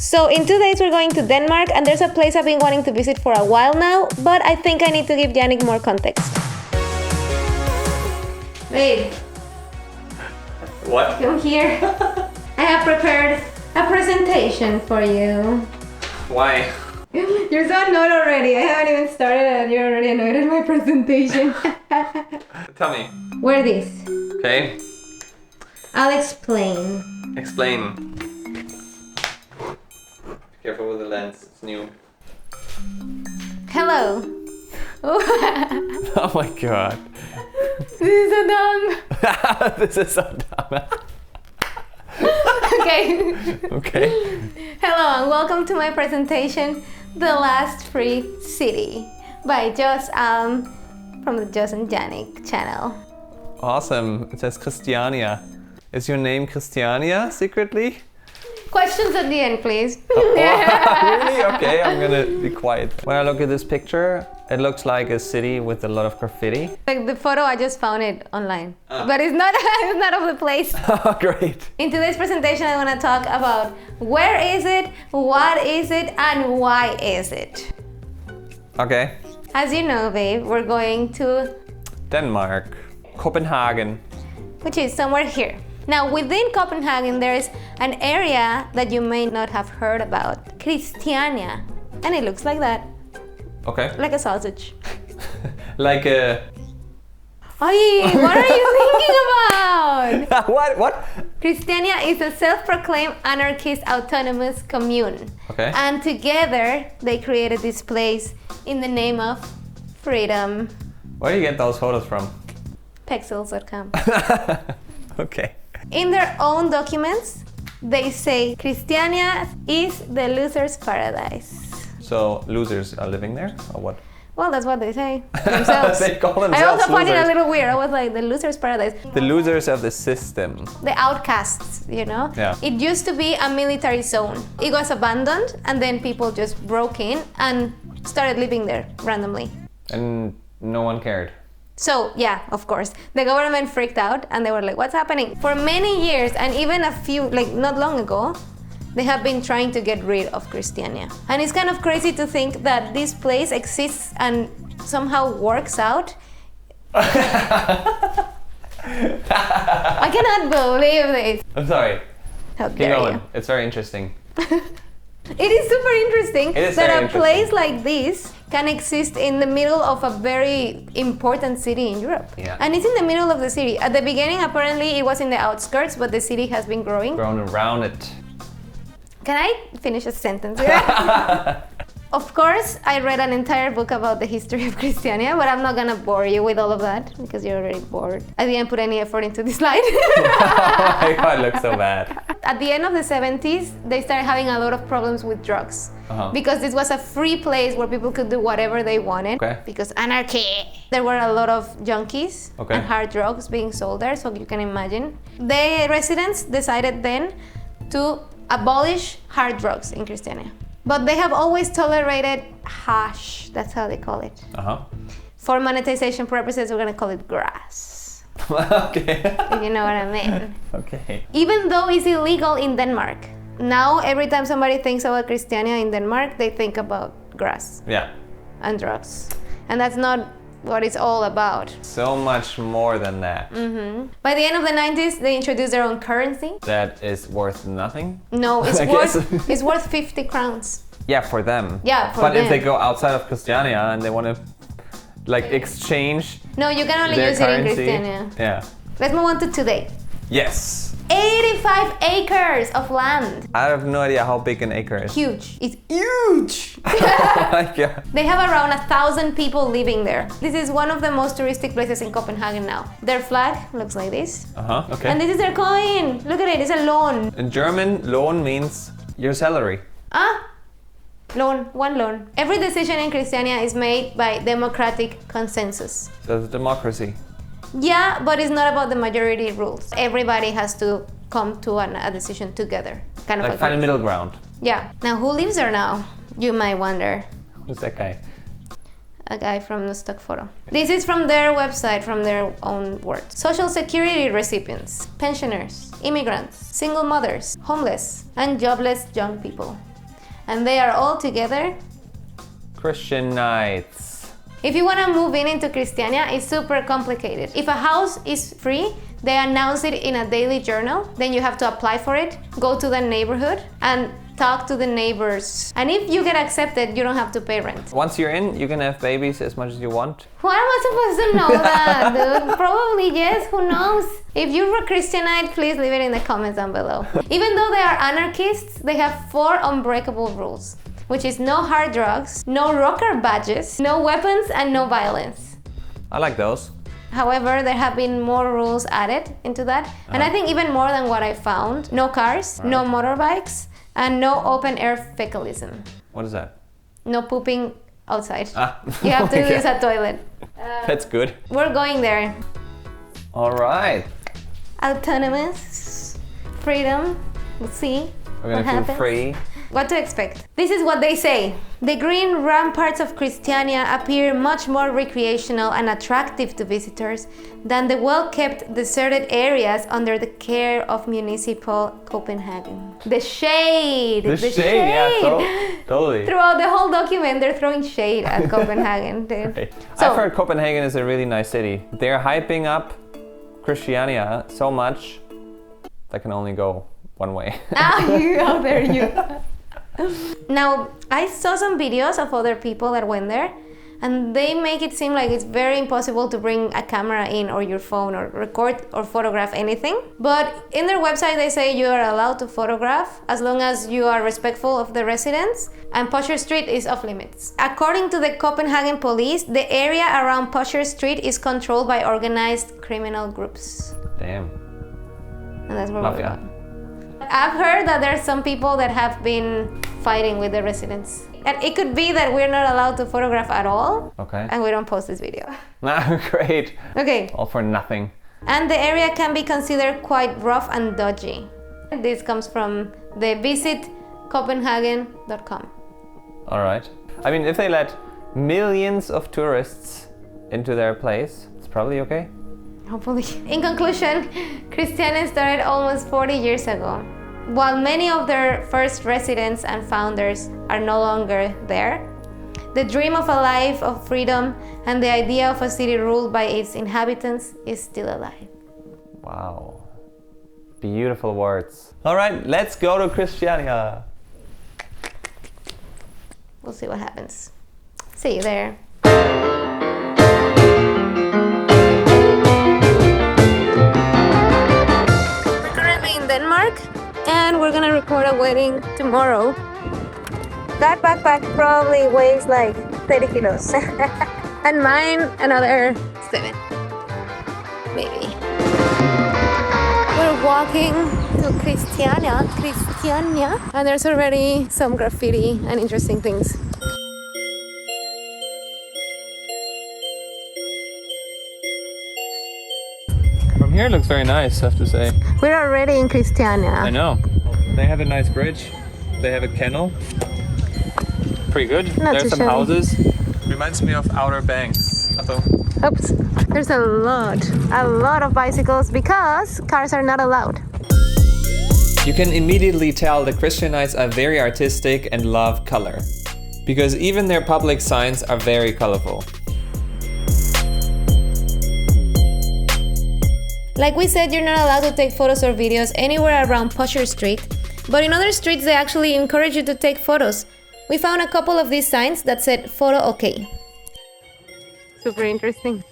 So in 2 days we're going to Denmark, and there's a place I've been wanting to visit for a while now, but I think I need to give Yannick more context. Babe. What? Come here. I have prepared a presentation for you. Why? You're so annoyed already. I haven't even started and you're already annoyed at my presentation. Tell me. Wear this. Okay. I'll explain. Explain. Careful with the lens. It's new. Hello. Oh my god. This is so dumb. This is so dumb. Okay. Okay. Hello and welcome to my presentation, The Last Free City, by Joss Alm from the Joss and Yannick channel. Awesome. It says Christiania. Is your name Christiania secretly? Questions at the end, please. Really? Okay, I'm gonna be quiet. When I look at this picture, it looks like a city with a lot of graffiti. Like the photo, I just found it online, but it's not it's not of the place. Oh, great. In today's presentation, I want to talk about where is it, what is it, and why is it. Okay. As you know, babe, we're going to, Denmark. Copenhagen. which is somewhere here. Now, within Copenhagen, there's an area that you may not have heard about, Christiania, and it looks like that, Okay. like a sausage. Like a... Ay, what are you thinking about? What? Christiania is a self-proclaimed anarchist autonomous commune. Okay. And together, they created this place in the name of freedom. Where do you get those photos from? Pexels.com. Okay. In their own documents, they say Christiania is the loser's paradise. So losers are living there, or what? Well, that's what they say themselves. They call I themselves also find it a losers. little weird. I was like, the loser's paradise. The losers of the system. The outcasts, you know? Yeah. It used to be a military zone. It was abandoned, and then people just broke in and started living there randomly. And no one cared. So, yeah, of course. The government freaked out and they were like, what's happening? For many years, and even a few, like not long ago, they have been trying to get rid of Christiania. And it's kind of crazy to think that this place exists and somehow works out. I cannot believe this. I'm sorry. How Keep dare going. you. It's very interesting. It is super interesting It is that very a interesting. place like this can exist in the middle of a very important city in Europe. Yeah. And it's in the middle of the city. At the beginning, apparently, it was in the outskirts, but the city has been growing. Grown around it. Can I finish a sentence? Of course, I read an entire book about the history of Christiania, but I'm not gonna bore you with all of that because you're already bored. I didn't put any effort into this slide. Oh my god, it looks so bad. At the end of the 70s, they started having a lot of problems with drugs. Because this was a free place where people could do whatever they wanted. Okay. Because anarchy. There were a lot of junkies Okay. and hard drugs being sold there, so you can imagine. The residents decided then to abolish hard drugs in Christiania. But they have always tolerated hash, that's how they call it. For monetization purposes, we're gonna call it grass, Okay. if you know what I mean. Okay. Even though it's illegal in Denmark. Now, every time somebody thinks about Christiania in Denmark, they think about grass Yeah. and drugs. And that's not what it's all about. So much more than that. By the end of the 90s, they introduced their own currency. That is worth nothing. No, it's I guess. it's worth 50 crowns. Yeah, for them. Yeah, for but them. if they go outside of Christiania and they want to like exchange No, you can only their use it in currency. Christiania. Yeah. Let's move on to today. Yes. 85 acres of land. I have no idea how big an acre is. Huge. It's huge. Oh my god. They have around 1,000 people living there. This is one of the most touristic places in Copenhagen now. Their flag looks like this. Okay. And this is their coin. Look at it, it's a loan. In German, loan means your salary. Loan, one loan. Every decision in Christiania is made by democratic consensus. So it's democracy. Yeah, but it's not about the majority rules. Everybody has to come to a decision together. Kind of Like find a middle ground. Yeah. Now, who lives there now? You might wonder. Who's that guy? A guy from the stock photo. This is from their website, from their own words. Social security recipients, pensioners, immigrants, single mothers, homeless, and jobless young people. and they are all together. Christianites. If you want to move into Christiania, it's super complicated. If a house is free, they announce it in a daily journal, then you have to apply for it, go to the neighborhood, and talk to the neighbors. And if you get accepted, you don't have to pay rent. Once you're in, you can have babies as much as you want. Why am I supposed to know that, dude? Probably yes, who knows? If you're a Christianite, please leave it in the comments down below. Even though they are anarchists, they have 4 unbreakable rules, which is no hard drugs, no rocker badges, no weapons, and no violence. I like those. However, there have been more rules added into that. And I think even more than what I found. No cars, no motorbikes, and no open air fecalism. What is that? No pooping outside. Ah. You have to use a toilet. That's good. We're going there. All right. Autonomous, freedom, we'll see We're what gonna feel happens. free. What to expect? This is what they say. The green ramparts of Christiania appear much more recreational and attractive to visitors than the well-kept deserted areas under the care of municipal Copenhagen. The shade! The shade, yeah, totally. Throughout the whole document, they're throwing shade at Copenhagen, dude. Right. So- I've heard Copenhagen is a really nice city. They're hyping up Christiania so much that can only go one way. There you go. Now, I saw some videos of other people that went there, and they make it seem like it's very impossible to bring a camera in or your phone or record or photograph anything. But in their website, they say you are allowed to photograph as long as you are respectful of the residents, and Pusher Street is off limits. According to the Copenhagen police, the area around Pusher Street is controlled by organized criminal groups. Damn. And that's where we're Mafia. going. I've heard that there's some people that have been fighting with the residents. And it could be that we're not allowed to photograph at all. Okay. And we don't post this video. Great. Okay. All for nothing. And the area can be considered quite rough and dodgy. This comes from the visitcopenhagen.com. All right. I mean, if they let millions of tourists into their place, it's probably okay. Hopefully. In conclusion, Christiania started almost 40 years ago. While many of their first residents and founders are no longer there, the dream of a life of freedom and the idea of a city ruled by its inhabitants is still alive. Wow. Beautiful words. All right, let's go to Christiania. We'll see what happens. See you there. We're currently in Denmark, and we're gonna record a wedding tomorrow. That backpack probably weighs like 30 kilos. And mine, another 7. Maybe. We're walking to Christiania, and there's already some graffiti and interesting things. From here it looks very nice, I have to say. We're already in Christiania. I know. They have a nice bridge. They have a kennel. Pretty good. Not There's too some shabby. houses. Reminds me of Outer Banks. Oops. There's a lot of bicycles because cars are not allowed. You can immediately tell the Christianites are very artistic and love color, because even their public signs are very colorful. Like we said, you're not allowed to take photos or videos anywhere around Pusher Street, but in other streets they actually encourage you to take photos. We found a couple of these signs that said photo okay. Super interesting.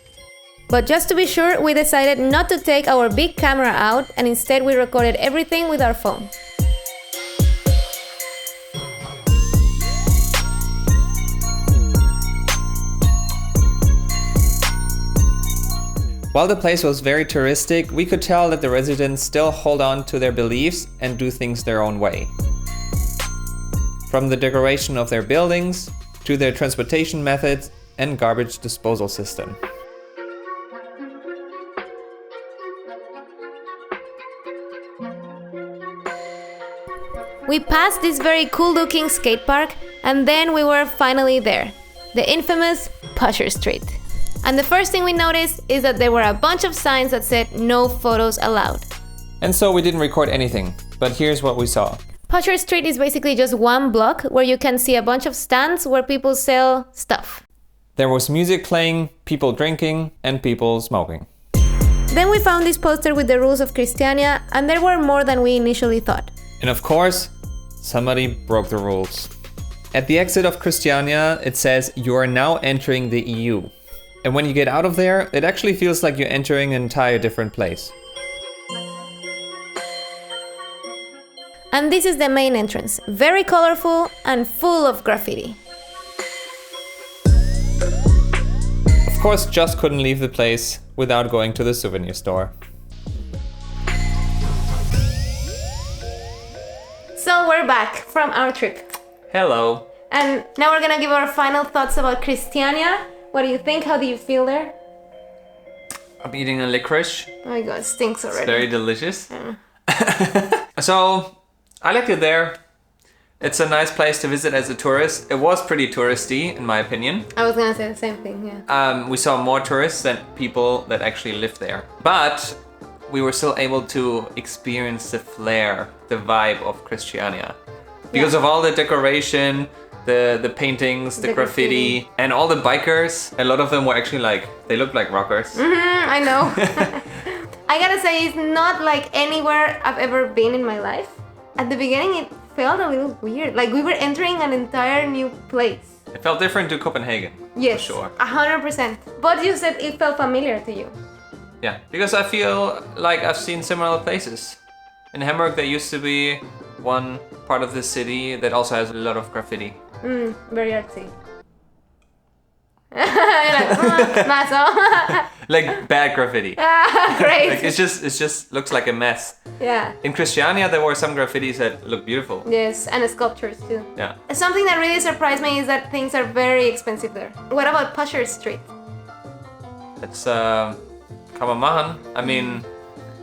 But just to be sure, we decided not to take our big camera out, and instead we recorded everything with our phone. While the place was very touristic, we could tell that the residents still hold on to their beliefs and do things their own way. From the decoration of their buildings, to their transportation methods and garbage disposal system. We passed this very cool looking skate park, and then we were finally there, the infamous Pusher Street. And the first thing we noticed is that there were a bunch of signs that said no photos allowed. And so we didn't record anything, but here's what we saw. Pusher Street is basically just one block where you can see a bunch of stands where people sell stuff. There was music playing, people drinking, and people smoking. Then we found this poster with the rules of Christiania, and there were more than we initially thought. And of course, somebody broke the rules. At the exit of Christiania, it says you are now entering the EU. And when you get out of there, it actually feels like you're entering an entire different place. And this is the main entrance, very colorful and full of graffiti. Of course, just couldn't leave the place without going to the souvenir store. So we're back from our trip. Hello. And now we're gonna give our final thoughts about Christiania. What do you think? How do you feel there? I'm eating a licorice. Oh my god, it stinks already. It's very delicious. Yeah. So, I liked it there. It's a nice place to visit as a tourist. It was pretty touristy, in my opinion. I was gonna say the same thing, yeah. We saw more tourists than people that actually live there. But we were still able to experience the flair, the vibe of Christiania. Because of all the decoration, the paintings, the graffiti, and all the bikers. A lot of them were actually they looked like rockers. Mm-hmm, I know. I gotta say, it's not like anywhere I've ever been in my life. At the beginning, it felt a little weird. Like we were entering an entire new place. It felt different to Copenhagen. Yes, for sure. 100%. But you said it felt familiar to you. Yeah, because I feel like I've seen similar places. In Hamburg, there used to be one part of the city that also has a lot of graffiti. Very artsy. Maso. Like bad graffiti. Great. Like it just looks like a mess. Yeah. In Christiania, there were some graffitis that look beautiful. Yes, and sculptures too. Yeah. Something that really surprised me is that things are very expensive there. What about Pusher Street? It's Kamamahan. I mean,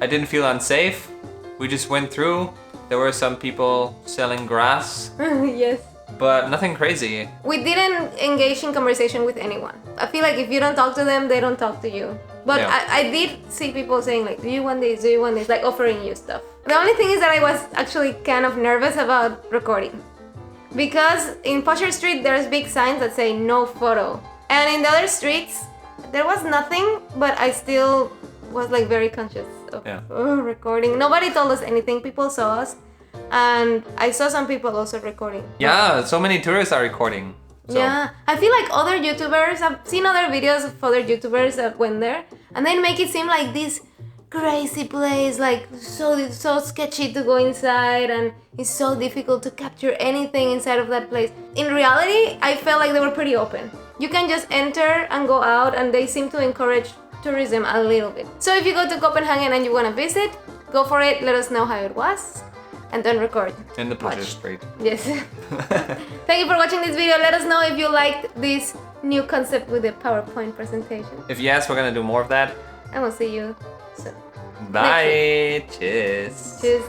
I didn't feel unsafe. We just went through. There were some people selling grass, Yes. but nothing crazy. We didn't engage in conversation with anyone. I feel like if you don't talk to them, they don't talk to you. But Yeah. I did see people saying like, do you want this? Do you want this? Like offering you stuff. The only thing is that I was actually kind of nervous about recording. Because in Pusher Street, there's big signs that say no photo. And in the other streets, there was nothing, but I still was like very conscious of recording. Nobody told us anything. People saw us. And I saw some people also recording. Yeah, so many tourists are recording. So. Yeah, I feel like other YouTubers, I've seen other videos of other YouTubers that went there, and they make it seem like this crazy place, like so sketchy to go inside, and it's so difficult to capture anything inside of that place. In reality, I felt like they were pretty open. You can just enter and go out, and they seem to encourage tourism a little bit. So if you go to Copenhagen and you want to visit, go for it, let us know how it was. And don't record. In the Pusher Watch. Street. Yes. Thank you for watching this video. Let us know if you liked this new concept with the PowerPoint presentation. If yes, we're gonna do more of that. And we'll see you soon. Bye. Cheers. Cheers.